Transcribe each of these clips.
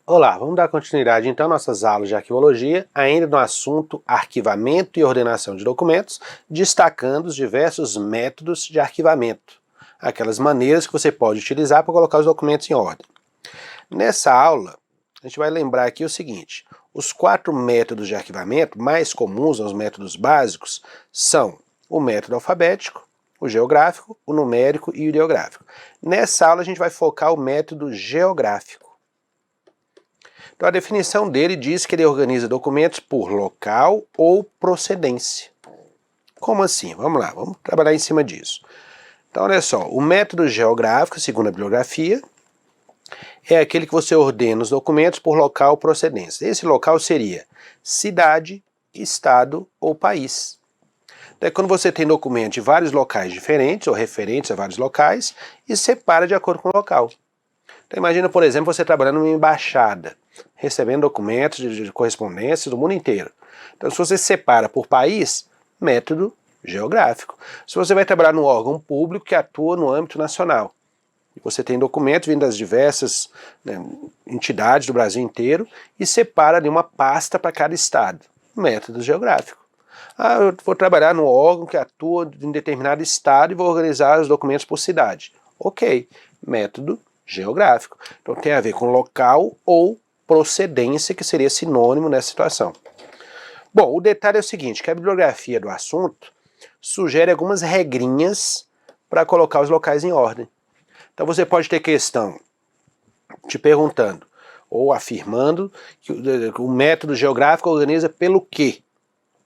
Olá, vamos dar continuidade então às nossas aulas de arquivologia, ainda no assunto arquivamento e ordenação de documentos, destacando os diversos métodos de arquivamento, aquelas maneiras que você pode utilizar para colocar os documentos em ordem. Nessa aula, a gente vai lembrar aqui o seguinte: os 4 métodos de arquivamento mais comuns, os métodos básicos, são o método alfabético, o geográfico, o numérico e o ideográfico. Nessa aula a gente vai focar o método geográfico. Então a definição dele diz que ele organiza documentos por local ou procedência. Como assim? Vamos lá, vamos trabalhar em cima disso. Então olha só, o método geográfico, segundo a bibliografia, é aquele que você ordena os documentos por local ou procedência. Esse local seria cidade, estado ou país. Então, quando você tem documentos de vários locais diferentes ou referentes a vários locais e separa de acordo com o local. Então imagina, por exemplo, você trabalhando numa embaixada, recebendo documentos de correspondência do mundo inteiro. Então se você separa por país, método geográfico. Se você vai trabalhar num órgão público que atua no âmbito nacional, e você tem documentos vindo das diversas entidades do Brasil inteiro e separa ali uma pasta para cada estado, método geográfico. Eu vou trabalhar num órgão que atua em determinado estado e vou organizar os documentos por cidade. Ok, método geográfico. Então tem a ver com local ou procedência, que seria sinônimo nessa situação. Bom, o detalhe é o seguinte, que a bibliografia do assunto sugere algumas regrinhas para colocar os locais em ordem. Então você pode ter questão te perguntando ou afirmando que o método geográfico organiza pelo quê?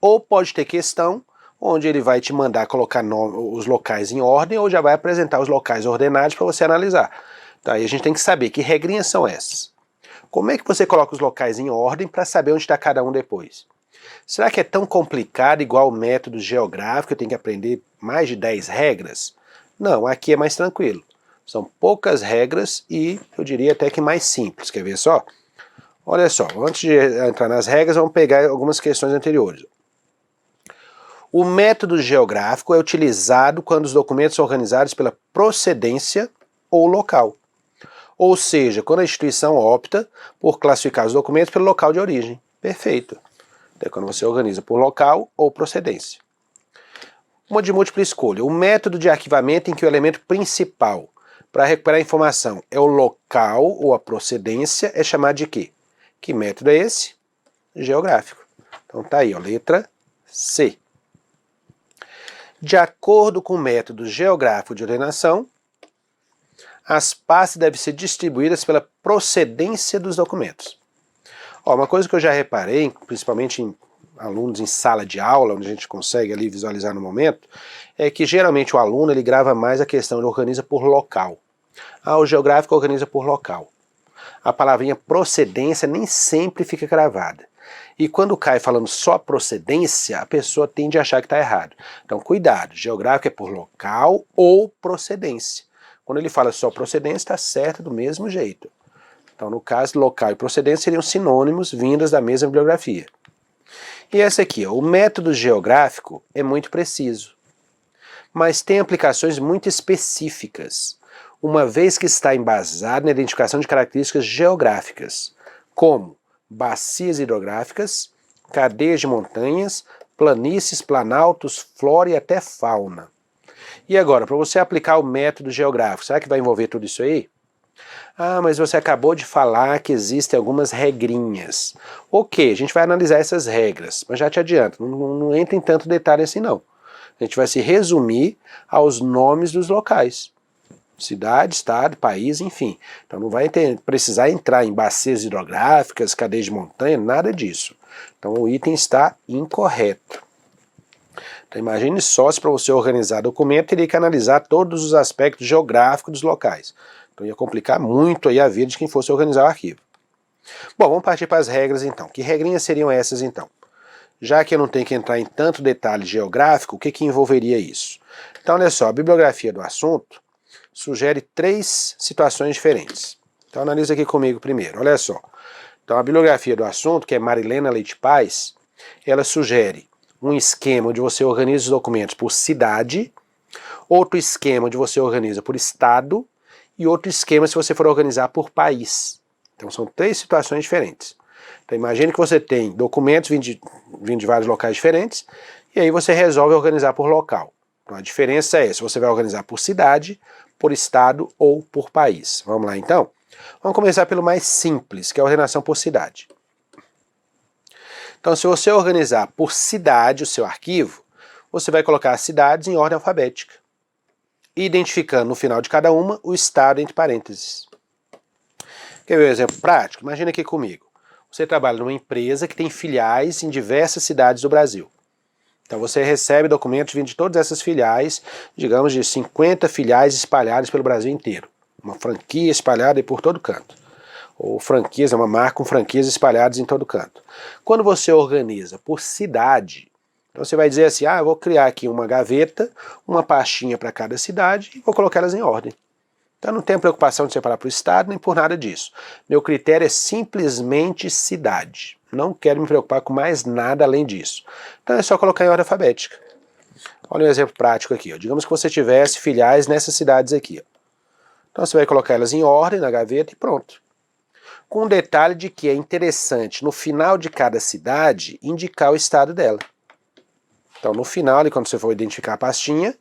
Ou pode ter questão onde ele vai te mandar colocar os locais em ordem ou já vai apresentar os locais ordenados para você analisar. Então aí a gente tem que saber que regrinhas são essas. Como é que você coloca os locais em ordem para saber onde está cada um depois? Será que é tão complicado igual o método geográfico, eu tenho que aprender mais de 10 regras? Não, aqui é mais tranquilo. São poucas regras e eu diria até que mais simples. Quer ver só? Olha só, antes de entrar nas regras, vamos pegar algumas questões anteriores. O método geográfico é utilizado quando os documentos são organizados pela procedência ou local. Ou seja, quando a instituição opta por classificar os documentos pelo local de origem. Perfeito. Então, quando você organiza por local ou procedência. Uma de múltipla escolha. O método de arquivamento em que o elemento principal para recuperar a informação é o local ou a procedência é chamado de quê? Que método é esse? Geográfico. Então tá aí, ó, letra C. De acordo com o método geográfico de ordenação, as pastas devem ser distribuídas pela procedência dos documentos. Uma coisa que eu já reparei, principalmente em alunos em sala de aula, onde a gente consegue ali visualizar no momento, é que geralmente o aluno ele grava mais a questão, ele organiza por local. O geográfico organiza por local. A palavrinha procedência nem sempre fica gravada. E quando cai falando só procedência, a pessoa tende a achar que está errado. Então cuidado, geográfico é por local ou procedência. Quando ele fala só procedência, está certo do mesmo jeito. Então, no caso, local e procedência seriam sinônimos vindas da mesma bibliografia. E essa aqui, ó, o método geográfico é muito preciso, mas tem aplicações muito específicas, uma vez que está embasado na identificação de características geográficas, como bacias hidrográficas, cadeias de montanhas, planícies, planaltos, flora e até fauna. E agora, para você aplicar o método geográfico, será que vai envolver tudo isso aí? Mas você acabou de falar que existem algumas regrinhas. Ok, a gente vai analisar essas regras, mas já te adianto, não entra em tanto detalhe assim não. A gente vai se resumir aos nomes dos locais. Cidade, estado, país, enfim. Então não vai precisar entrar em bacias hidrográficas, cadeias de montanha, nada disso. Então o item está incorreto. Então imagine só se para você organizar documento teria que analisar todos os aspectos geográficos dos locais. Então ia complicar muito aí a vida de quem fosse organizar o arquivo. Bom, vamos partir para as regras então. Que regrinhas seriam essas então? Já que eu não tenho que entrar em tanto detalhe geográfico, o que envolveria isso? Então olha só, a bibliografia do assunto sugere 3 situações diferentes. Então analisa aqui comigo primeiro, olha só. Então a bibliografia do assunto, que é Marilena Leite Paz, ela sugere um esquema onde você organiza os documentos por cidade, outro esquema onde você organiza por estado e outro esquema se você for organizar por país. Então são 3 situações diferentes. Então imagine que você tem documentos vindo de vários locais diferentes, e aí você resolve organizar por local. Então a diferença é se você vai organizar por cidade, por estado ou por país. Vamos lá então? Vamos começar pelo mais simples, que é a ordenação por cidade. Então se você organizar por cidade o seu arquivo, você vai colocar as cidades em ordem alfabética, identificando no final de cada uma o estado entre parênteses. Quer ver um exemplo prático? Imagina aqui comigo. Você trabalha numa empresa que tem filiais em diversas cidades do Brasil. Então você recebe documentos vindo de todas essas filiais, digamos de 50 filiais espalhadas pelo Brasil inteiro. Uma franquia espalhada por todo canto. Ou franquias, é uma marca com franquias espalhadas em todo canto. Quando você organiza por cidade, então você vai dizer assim, eu vou criar aqui uma gaveta, uma pastinha para cada cidade e vou colocar elas em ordem. Então não tenho preocupação de separar por estado nem por nada disso. Meu critério é simplesmente cidade. Não quero me preocupar com mais nada além disso. Então é só colocar em ordem alfabética. Olha um exemplo prático aqui. Digamos que você tivesse filiais nessas cidades aqui. Então você vai colocar elas em ordem na gaveta e pronto. Com o detalhe de que é interessante, no final de cada cidade, indicar o estado dela. Então no final, quando você for identificar a pastinha,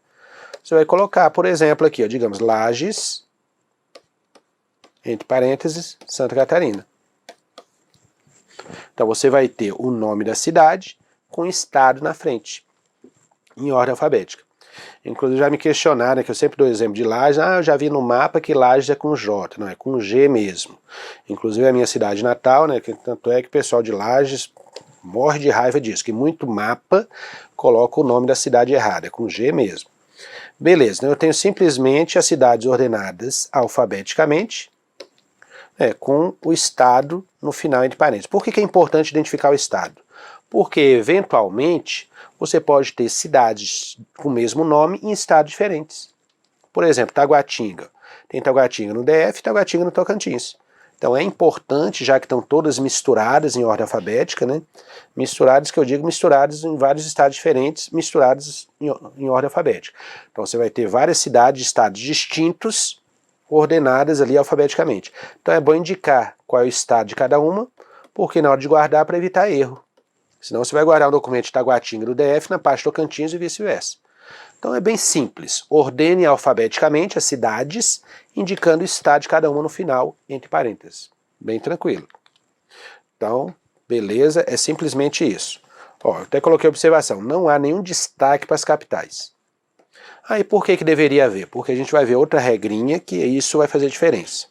você vai colocar, por exemplo, aqui, digamos, Lages, entre parênteses, Santa Catarina. Então você vai ter o nome da cidade com o estado na frente, em ordem alfabética. Inclusive já me questionaram, que eu sempre dou o exemplo de Lages, eu já vi no mapa que Lages é com J, não, é com G mesmo. Inclusive a minha cidade natal, tanto é que o pessoal de Lages morre de raiva disso, que muito mapa coloca o nome da cidade errado, é com G mesmo. Beleza, então eu tenho simplesmente as cidades ordenadas alfabeticamente, com o estado no final entre parênteses. Por que é importante identificar o estado? Porque, eventualmente, você pode ter cidades com o mesmo nome em estados diferentes. Por exemplo, Taguatinga. Tem Taguatinga no DF e Taguatinga no Tocantins. Então é importante, já que estão todas misturadas em ordem alfabética, misturadas, que eu digo misturadas em vários estados diferentes, misturadas em ordem alfabética. Então você vai ter várias cidades de estados distintos, ordenadas ali alfabeticamente. Então é bom indicar qual é o estado de cada uma, porque na hora de guardar, para evitar erro. Senão você vai guardar um documento de Taguatinga do DF na parte Tocantins e vice-versa. Então é bem simples. Ordene alfabeticamente as cidades, indicando o estado de cada uma no final, entre parênteses. Bem tranquilo. Então, beleza, é simplesmente isso. Eu até coloquei observação, não há nenhum destaque para as capitais. E por que deveria haver? Porque a gente vai ver outra regrinha que isso vai fazer diferença.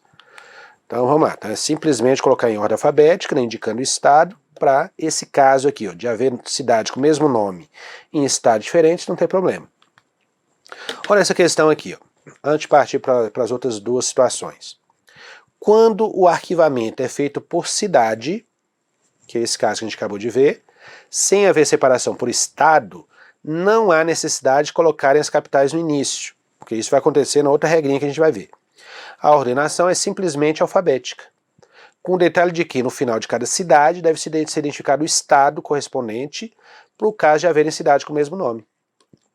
Então vamos lá, é simplesmente colocar em ordem alfabética, indicando o estado, para esse caso aqui, de haver cidade com o mesmo nome em estados diferentes, não tem problema. Olha essa questão aqui, antes de partir para as outras duas situações. Quando o arquivamento é feito por cidade, que é esse caso que a gente acabou de ver, sem haver separação por estado, não há necessidade de colocarem as capitais no início, porque isso vai acontecer na outra regrinha que a gente vai ver. A ordenação é simplesmente alfabética, com o detalhe de que no final de cada cidade deve ser identificado o estado correspondente para o caso de haverem cidades com o mesmo nome.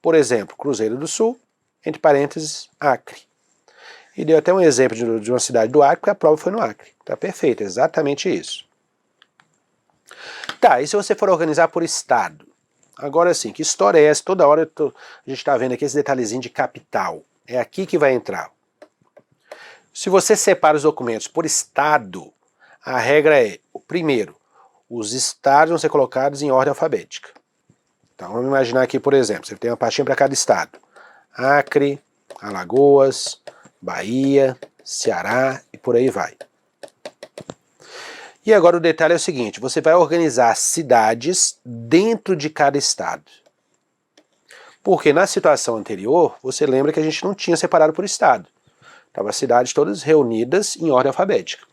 Por exemplo, Cruzeiro do Sul, entre parênteses, Acre. E deu até um exemplo de uma cidade do Acre, porque a prova foi no Acre. Tá perfeito, exatamente isso. Tá, e se você for organizar por estado? Agora sim, que história é essa? Toda hora a gente está vendo aqui esse detalhezinho de capital. É aqui que vai entrar. Se você separa os documentos por estado, a regra é, primeiro, os estados vão ser colocados em ordem alfabética. Então vamos imaginar aqui, por exemplo, você tem uma pastinha para cada estado. Acre, Alagoas, Bahia, Ceará e por aí vai. E agora o detalhe é o seguinte, você vai organizar cidades dentro de cada estado. Porque na situação anterior, você lembra que a gente não tinha separado por estado. Estavam as cidades todas reunidas em ordem alfabética.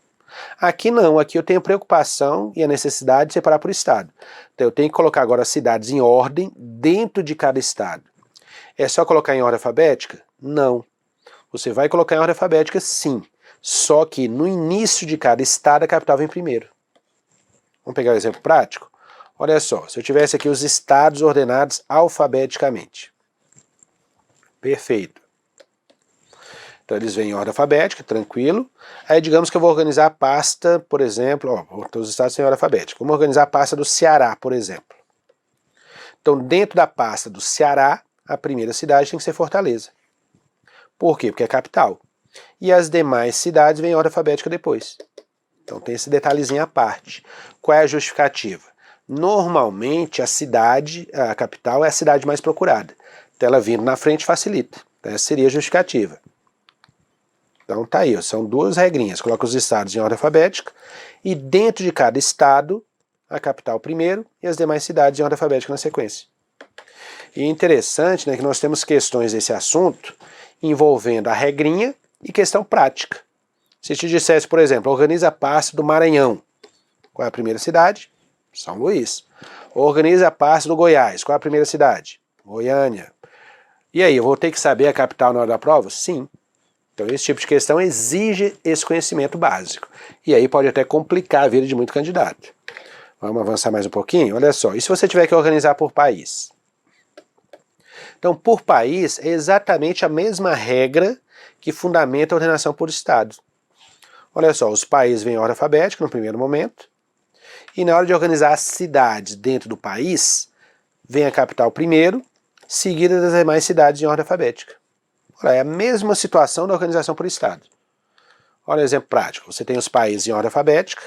Aqui não, aqui eu tenho preocupação e a necessidade de separar por estado. Então eu tenho que colocar agora as cidades em ordem dentro de cada estado. É só colocar em ordem alfabética? Não. Você vai colocar em ordem alfabética sim, só que no início de cada estado a capital vem primeiro. Vamos pegar um exemplo prático? Olha só, se eu tivesse aqui os estados ordenados alfabeticamente. Perfeito. Então eles vêm em ordem alfabética, tranquilo. Aí digamos que eu vou organizar a pasta, por exemplo, todos os estados têm ordem alfabética. Vamos organizar a pasta do Ceará, por exemplo. Então dentro da pasta do Ceará, a primeira cidade tem que ser Fortaleza. Por quê? Porque é capital. E as demais cidades vêm em ordem alfabética depois. Então tem esse detalhezinho à parte. Qual é a justificativa? Normalmente a capital é a cidade mais procurada. Então ela vindo na frente facilita. Então, essa seria a justificativa. Então tá aí, são duas regrinhas. Coloca os estados em ordem alfabética e dentro de cada estado, a capital primeiro e as demais cidades em ordem alfabética na sequência. E é interessante, né, que nós temos questões desse assunto envolvendo a regrinha e questão prática. Se te dissesse, por exemplo, organiza a pasta do Maranhão. Qual é a primeira cidade? São Luís. Organiza a pasta do Goiás. Qual é a primeira cidade? Goiânia. E aí, eu vou ter que saber a capital na hora da prova? Sim. Então esse tipo de questão exige esse conhecimento básico. E aí pode até complicar a vida de muito candidato. Vamos avançar mais um pouquinho? Olha só, e se você tiver que organizar por país? Então, por país é exatamente a mesma regra que fundamenta a ordenação por estado. Olha só, os países vêm em ordem alfabética no primeiro momento, e na hora de organizar as cidades dentro do país, vem a capital primeiro, seguida das demais cidades em ordem alfabética. Olha, é a mesma situação da organização por estado. Olha o exemplo prático, você tem os países em ordem alfabética,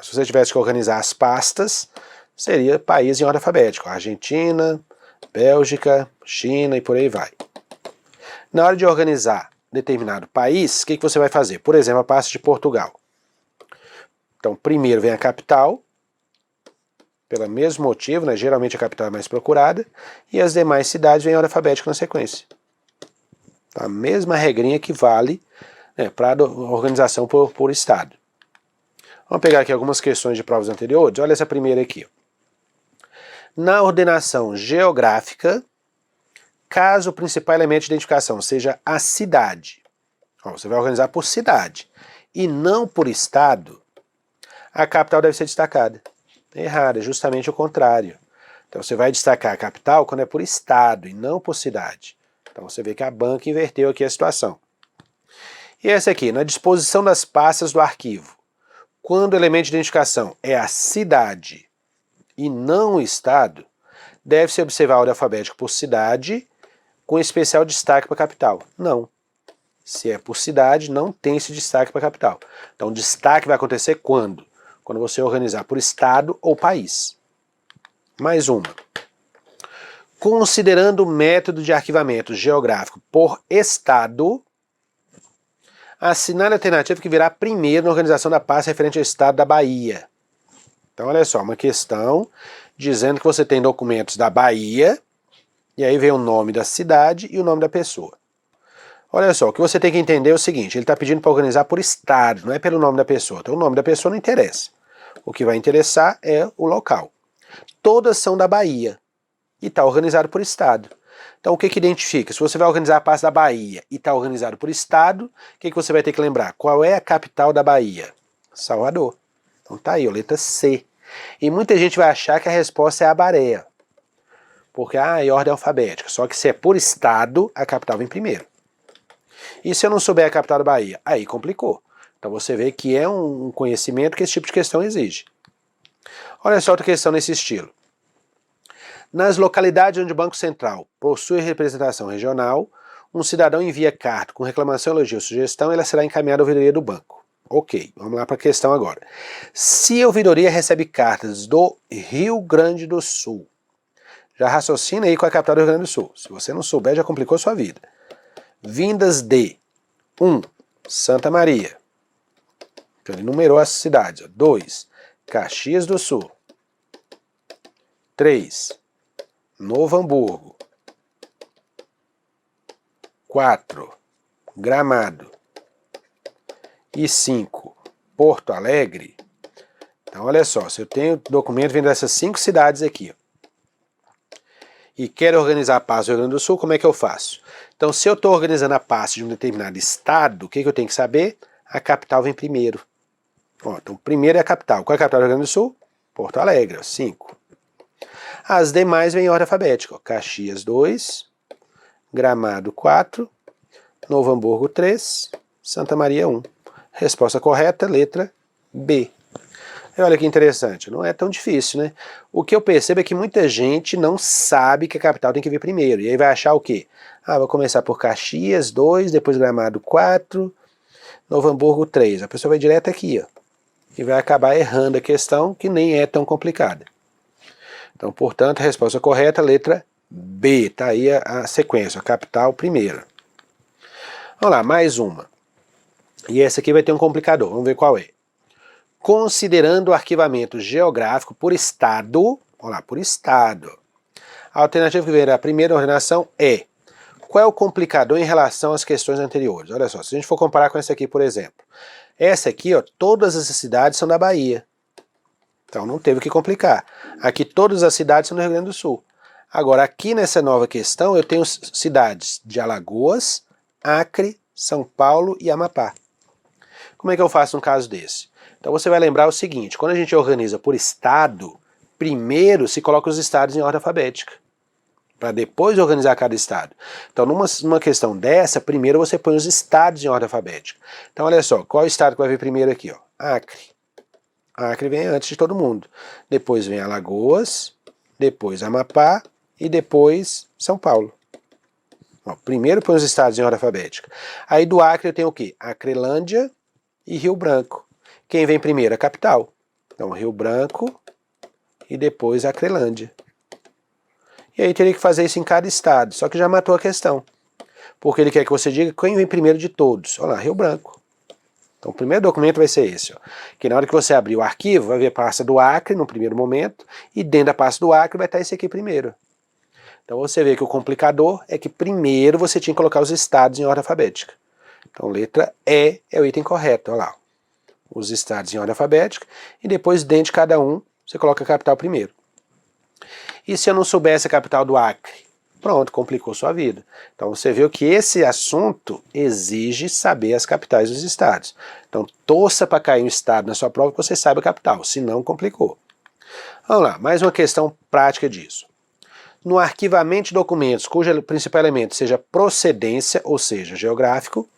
se você tivesse que organizar as pastas, seria país em ordem alfabética, Argentina, Bélgica, China e por aí vai. Na hora de organizar determinado país, o que você vai fazer? Por exemplo, a pasta de Portugal. Então, primeiro vem a capital, pelo mesmo motivo, né? Geralmente a capital é mais procurada, e as demais cidades vêm em ordem alfabética na sequência. Então, a mesma regrinha que vale, né, para a organização por estado. Vamos pegar aqui algumas questões de provas anteriores. Olha essa primeira aqui. Na ordenação geográfica, caso o principal elemento de identificação seja a cidade, você vai organizar por cidade e não por estado, a capital deve ser destacada. Errado, é justamente o contrário. Então você vai destacar a capital quando é por estado e não por cidade. Então você vê que a banca inverteu aqui a situação. E essa aqui, na disposição das pastas do arquivo, quando o elemento de identificação é a cidade e não o estado, deve-se observar a ordem alfabética por cidade, com especial destaque para a capital. Não. Se é por cidade, não tem esse destaque para a capital. Então o destaque vai acontecer quando? Quando você organizar por estado ou país. Mais uma. Considerando o método de arquivamento geográfico por estado, assinale a alternativa que virá primeiro na organização da pasta referente ao estado da Bahia. Então olha só, uma questão dizendo que você tem documentos da Bahia, e aí vem o nome da cidade e o nome da pessoa. Olha só, o que você tem que entender é o seguinte, ele está pedindo para organizar por estado, não é pelo nome da pessoa. Então o nome da pessoa não interessa. O que vai interessar é o local. Todas são da Bahia e está organizado por estado. Então o que identifica? Se você vai organizar a pasta da Bahia e está organizado por estado, o que você vai ter que lembrar? Qual é a capital da Bahia? Salvador. Então tá aí, a letra C. E muita gente vai achar que a resposta é Abareia. Porque é ordem alfabética. Só que se é por estado, a capital vem primeiro. E se eu não souber a capital da Bahia? Aí complicou. Então você vê que é um conhecimento que esse tipo de questão exige. Olha só outra questão nesse estilo. Nas localidades onde o Banco Central possui representação regional, um cidadão envia carta com reclamação, elogio ou sugestão, ela será encaminhada à ouvidoria do banco. Ok, vamos lá para a questão agora. Se a ouvidoria recebe cartas do Rio Grande do Sul, já raciocina aí com a capital do Rio Grande do Sul. Se você não souber, já complicou sua vida. Vindas de 1. Santa Maria. Então ele numerou as cidades. 2. Caxias do Sul. 3. Novo Hamburgo. 4. Gramado. E 5. Porto Alegre. Então olha só, se eu tenho documento vindo dessas 5 cidades aqui, e quero organizar a pasta do Rio Grande do Sul, como é que eu faço? Então se eu estou organizando a pasta de um determinado estado, o que eu tenho que saber? A capital vem primeiro. Então primeiro é a capital. Qual é a capital do Rio Grande do Sul? Porto Alegre, 5. As demais vêm em ordem alfabética. Caxias 2, Gramado 4, Novo Hamburgo 3, Santa Maria 1. Resposta correta, letra B. E olha que interessante, não é tão difícil, né? O que eu percebo é que muita gente não sabe que a capital tem que vir primeiro. E aí vai achar o quê? Ah, vou começar por Caxias 2, depois Gramado 4, Novo Hamburgo 3. A pessoa vai direto aqui, ó. E vai acabar errando a questão, que nem é tão complicada. Então, portanto, a resposta correta, letra B. Tá aí a sequência, a capital primeiro. Vamos lá, mais uma. E essa aqui vai ter um complicador, vamos ver qual é. Considerando o arquivamento geográfico por estado, olha lá, por estado, a alternativa que vem da primeira ordenação é: qual é o complicador em relação às questões anteriores? Olha só, se a gente for comparar com essa aqui, por exemplo. Essa aqui, ó, todas as cidades são da Bahia. Então não teve o que complicar. Aqui todas as cidades são do Rio Grande do Sul. Agora, aqui nessa nova questão, eu tenho cidades de Alagoas, Acre, São Paulo e Amapá. Como é que eu faço um caso desse? Então você vai lembrar o seguinte, quando a gente organiza por estado, primeiro se coloca os estados em ordem alfabética, para depois organizar cada estado. Então numa questão dessa, primeiro você põe os estados em ordem alfabética. Então olha só, qual estado que vai vir primeiro aqui? Ó? Acre. Acre vem antes de todo mundo. Depois vem Alagoas, depois Amapá e depois São Paulo. Ó, primeiro põe os estados em ordem alfabética. Aí do Acre eu tenho o quê? Acrelândia e Rio Branco. Quem vem primeiro? A capital. Então, Rio Branco e depois Acrelândia. E aí teria que fazer isso em cada estado, só que já matou a questão. Porque ele quer que você diga quem vem primeiro de todos. Olha lá, Rio Branco. Então o primeiro documento vai ser esse, ó, que na hora que você abrir o arquivo, vai ver a pasta do Acre no primeiro momento, e dentro da pasta do Acre vai estar esse aqui primeiro. Então você vê que o complicador é que primeiro você tinha que colocar os estados em ordem alfabética. Então letra E é o item correto, olha lá. Os estados em ordem alfabética, e depois dentro de cada um, você coloca a capital primeiro. E se eu não soubesse a capital do Acre? Pronto, complicou sua vida. Então você viu que esse assunto exige saber as capitais dos estados. Então torça para cair um estado na sua prova que você saiba a capital, senão complicou. Vamos lá, mais uma questão prática disso. No arquivamento de documentos cujo principal elemento seja procedência, ou seja, geográfico,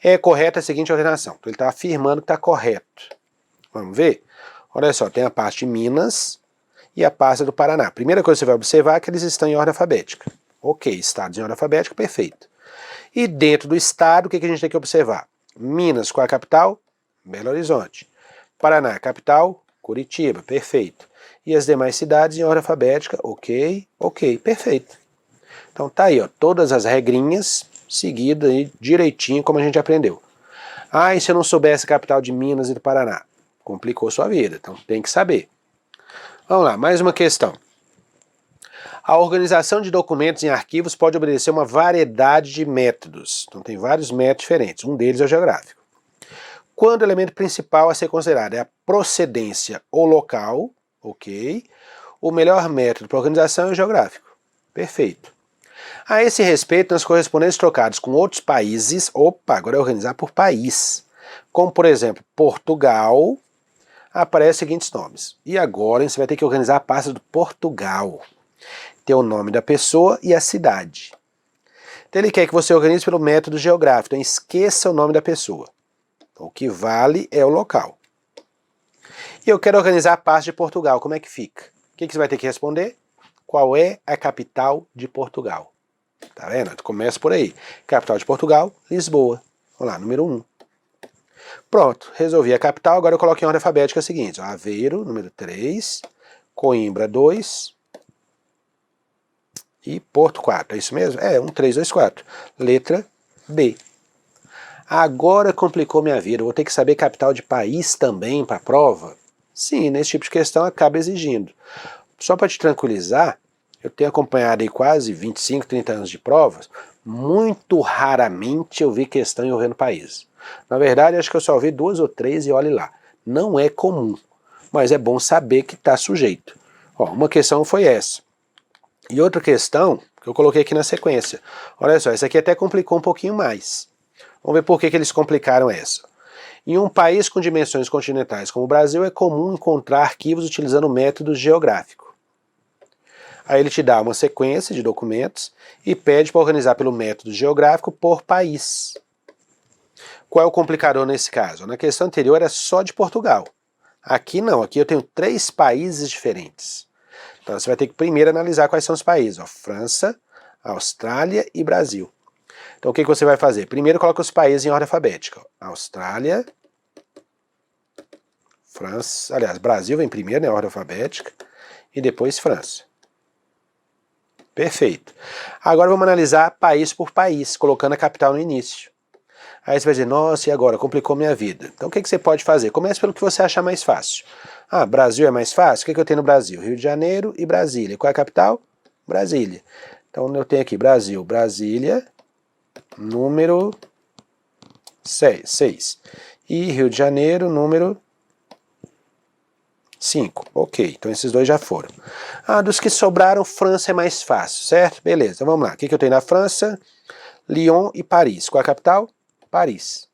é correta a seguinte ordenação. Então ele está afirmando que está correto. Vamos ver? Olha só, tem a parte de Minas e a pasta do Paraná. A primeira coisa que você vai observar é que eles estão em ordem alfabética. Ok, estados em ordem alfabética, perfeito. E dentro do estado, o que a gente tem que observar? Minas, qual é a capital? Belo Horizonte. Paraná, capital? Curitiba, perfeito. E as demais cidades em ordem alfabética, ok, perfeito. Então tá aí, ó, todas as regrinhas seguidas aí direitinho como a gente aprendeu. Ah, e se eu não soubesse a capital de Minas e do Paraná? Complicou sua vida, então tem que saber. Vamos lá, mais uma questão. A organização de documentos em arquivos pode obedecer uma variedade de métodos. Então tem vários métodos diferentes, um deles é o geográfico. Quando o elemento principal a ser considerado é a procedência ou local, ok, o melhor método para organização é o geográfico. Perfeito. A esse respeito, nas correspondências trocadas com outros países, agora é organizar por país, como por exemplo, Portugal, aparecem os seguintes nomes. E agora você vai ter que organizar a pasta do Portugal. Tem o nome da pessoa e a cidade. Então ele quer que você organize pelo método geográfico, então esqueça o nome da pessoa. Então, o que vale é o local. E eu quero organizar a pasta de Portugal, como é que fica? O que você vai ter que responder? Qual é a capital de Portugal? Tá vendo? Começa por aí. Capital de Portugal, Lisboa. Vamos lá, número 1. Pronto, resolvi a capital, agora eu coloquei em ordem alfabética a seguinte. Aveiro, número 3, Coimbra 2 e Porto 4. É isso mesmo? É, 1, 3, 2, 4. Letra B. Agora complicou minha vida. Eu vou ter que saber capital de país também para a prova? Sim, nesse tipo de questão acaba exigindo. Só para te tranquilizar, eu tenho acompanhado aí quase 25, 30 anos de provas, muito raramente eu vi questão envolvendo país. Na verdade, acho que eu só vi 2 ou 3 e olhe lá. Não é comum, mas é bom saber que está sujeito. Ó, uma questão foi essa. E outra questão que eu coloquei aqui na sequência. Olha só, essa aqui até complicou um pouquinho mais. Vamos ver por que eles complicaram essa. Em um país com dimensões continentais como o Brasil, é comum encontrar arquivos utilizando o método geográfico. Aí ele te dá uma sequência de documentos e pede para organizar pelo método geográfico por país. Qual é o complicador nesse caso? Na questão anterior era só de Portugal. Aqui não, aqui eu tenho 3 países diferentes. Então você vai ter que primeiro analisar quais são os países. Ó, França, Austrália e Brasil. Então o que você vai fazer? Primeiro coloca os países em ordem alfabética. Austrália, França, aliás, Brasil vem primeiro, né, ordem alfabética, e depois França. Perfeito. Agora vamos analisar país por país, colocando a capital no início. Aí você vai dizer, nossa, e agora? Complicou minha vida. Então o que você pode fazer? Comece pelo que você achar mais fácil. Ah, Brasil é mais fácil? O que eu tenho no Brasil? Rio de Janeiro e Brasília. Qual é a capital? Brasília. Então eu tenho aqui Brasil, Brasília, número 6. E Rio de Janeiro, número 5. Ok, então esses dois já foram. Ah, dos que sobraram, França é mais fácil, certo? Beleza, vamos lá. O que eu tenho na França? Lyon e Paris. Qual é a capital? Paris.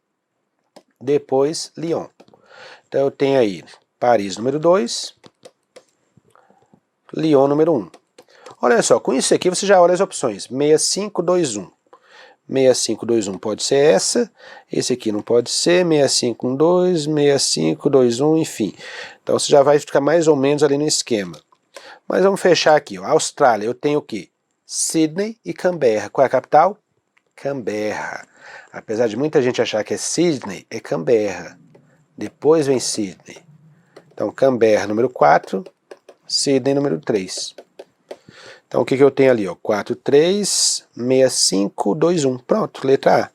Depois, Lyon. Então eu tenho aí Paris número 2, Lyon número 1. Olha só, com isso aqui você já olha as opções. 6521. 6521 pode ser essa, esse aqui não pode ser, 6512, 6521, enfim. Então você já vai ficar mais ou menos ali no esquema. Mas vamos fechar aqui, ó. Austrália, eu tenho o quê? Sydney e Canberra. Qual é a capital? Canberra. Apesar de muita gente achar que é Sydney, é Canberra. Depois vem Sydney. Então Canberra número 4, Sydney número 3. Então o que eu tenho ali? 436521. Pronto, letra A.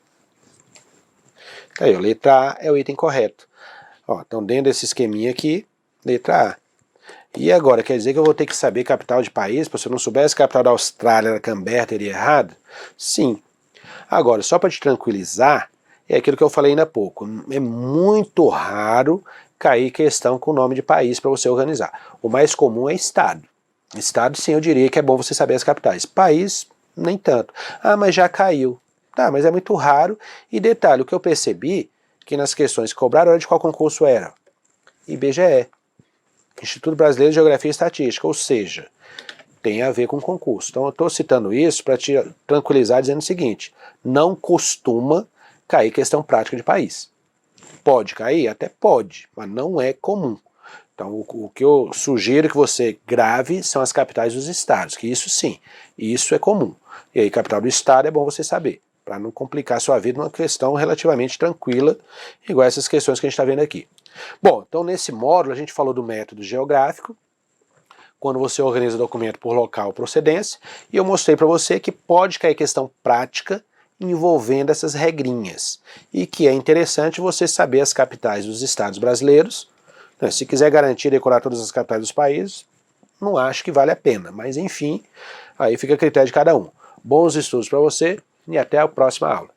Aí, ó, letra A é o item correto. Ó, então dentro desse esqueminha aqui, letra A. E agora, quer dizer que eu vou ter que saber capital de país? Se eu não soubesse a capital da Austrália era Canberra, teria errado? Sim. Agora, só para te tranquilizar, é aquilo que eu falei ainda há pouco. É muito raro cair questão com o nome de país para você organizar. O mais comum é estado. Estado, sim, eu diria que é bom você saber as capitais. País, nem tanto. Ah, mas já caiu. Tá, mas é muito raro. E detalhe, o que eu percebi, que nas questões que cobraram, era de qual concurso era? IBGE. Instituto Brasileiro de Geografia e Estatística, ou seja, tem a ver com concurso. Então eu estou citando isso para te tranquilizar dizendo o seguinte, não costuma cair questão prática de país. Pode cair? Até pode, mas não é comum. Então o que eu sugiro que você grave são as capitais dos estados, que isso sim, isso é comum. E aí capital do estado é bom você saber, para não complicar a sua vida numa questão relativamente tranquila, igual essas questões que a gente está vendo aqui. Bom, então nesse módulo a gente falou do método geográfico, quando você organiza o documento por local ou procedência, e eu mostrei para você que pode cair questão prática envolvendo essas regrinhas, e que é interessante você saber as capitais dos estados brasileiros. Se quiser garantir decorar todas as capitais dos países, não acho que vale a pena, mas enfim, aí fica a critério de cada um. Bons estudos para você e até a próxima aula.